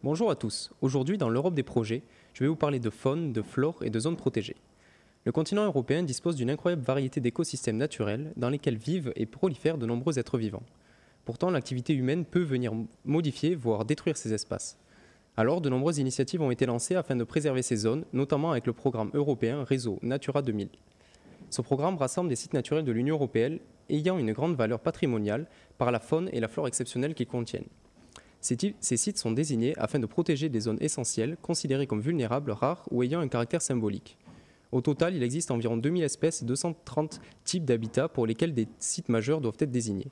Bonjour à tous. Aujourd'hui, dans l'Europe des projets, je vais vous parler de faune, de flore et de zones protégées. Le continent européen dispose d'une incroyable variété d'écosystèmes naturels dans lesquels vivent et prolifèrent de nombreux êtres vivants. Pourtant, l'activité humaine peut venir modifier, voire détruire ces espaces. Alors, de nombreuses initiatives ont été lancées afin de préserver ces zones, notamment avec le programme européen Réseau Natura 2000. Ce programme rassemble des sites naturels de l'Union européenne ayant une grande valeur patrimoniale par la faune et la flore exceptionnelles qu'ils contiennent. Ces sites sont désignés afin de protéger des zones essentielles, considérées comme vulnérables, rares ou ayant un caractère symbolique. Au total, il existe environ 2000 espèces et 230 types d'habitats pour lesquels des sites majeurs doivent être désignés.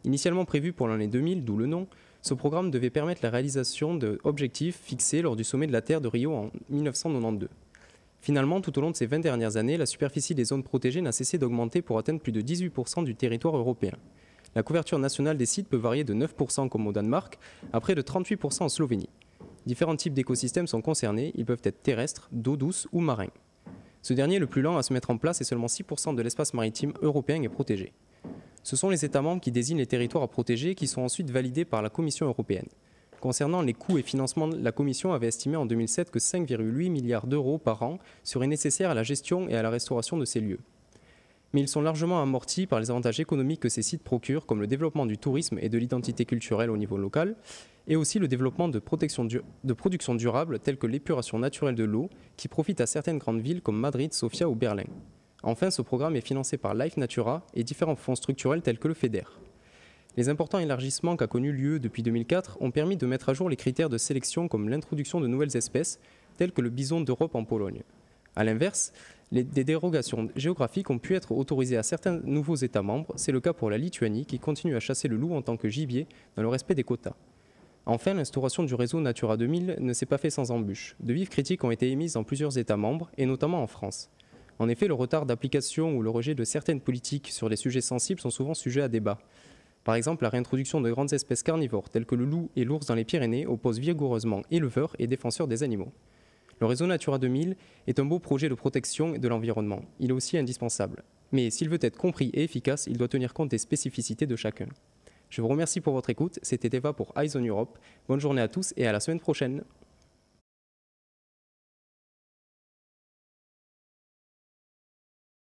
Initialement prévu pour l'année 2000, d'où le nom, ce programme devait permettre la réalisation d'objectifs fixés lors du sommet de la Terre de Rio en 1992. Finalement, tout au long de ces 20 dernières années, la superficie des zones protégées n'a cessé d'augmenter pour atteindre plus de 18% du territoire européen. La couverture nationale des sites peut varier de 9% comme au Danemark à près de 38% en Slovénie. Différents types d'écosystèmes sont concernés, ils peuvent être terrestres, d'eau douce ou marins. Ce dernier est le plus lent à se mettre en place et seulement 6% de l'espace maritime européen est protégé. Ce sont les États membres qui désignent les territoires à protéger qui sont ensuite validés par la Commission européenne. Concernant les coûts et financements, la Commission avait estimé en 2007 que 5,8 milliards d'euros par an seraient nécessaires à la gestion et à la restauration de ces lieux. Mais ils sont largement amortis par les avantages économiques que ces sites procurent, comme le développement du tourisme et de l'identité culturelle au niveau local, et aussi le développement de production durable telles que l'épuration naturelle de l'eau, qui profite à certaines grandes villes comme Madrid, Sofia ou Berlin. Enfin, ce programme est financé par Life Natura et différents fonds structurels tels que le FEDER. Les importants élargissements qu'a connus l'UE depuis 2004 ont permis de mettre à jour les critères de sélection comme l'introduction de nouvelles espèces, telles que le bison d'Europe en Pologne. A l'inverse, des dérogations géographiques ont pu être autorisées à certains nouveaux États membres, c'est le cas pour la Lituanie qui continue à chasser le loup en tant que gibier dans le respect des quotas. Enfin, l'instauration du réseau Natura 2000 ne s'est pas fait sans embûches. De vives critiques ont été émises dans plusieurs États membres, et notamment en France. En effet, le retard d'application ou le rejet de certaines politiques sur les sujets sensibles sont souvent sujets à débat. Par exemple, la réintroduction de grandes espèces carnivores telles que le loup et l'ours dans les Pyrénées oppose vigoureusement éleveurs et défenseurs des animaux. Le réseau Natura 2000 est un beau projet de protection de l'environnement. Il est aussi indispensable. Mais s'il veut être compris et efficace, il doit tenir compte des spécificités de chacun. Je vous remercie pour votre écoute. C'était Eva pour Eyes on Europe. Bonne journée à tous et à la semaine prochaine.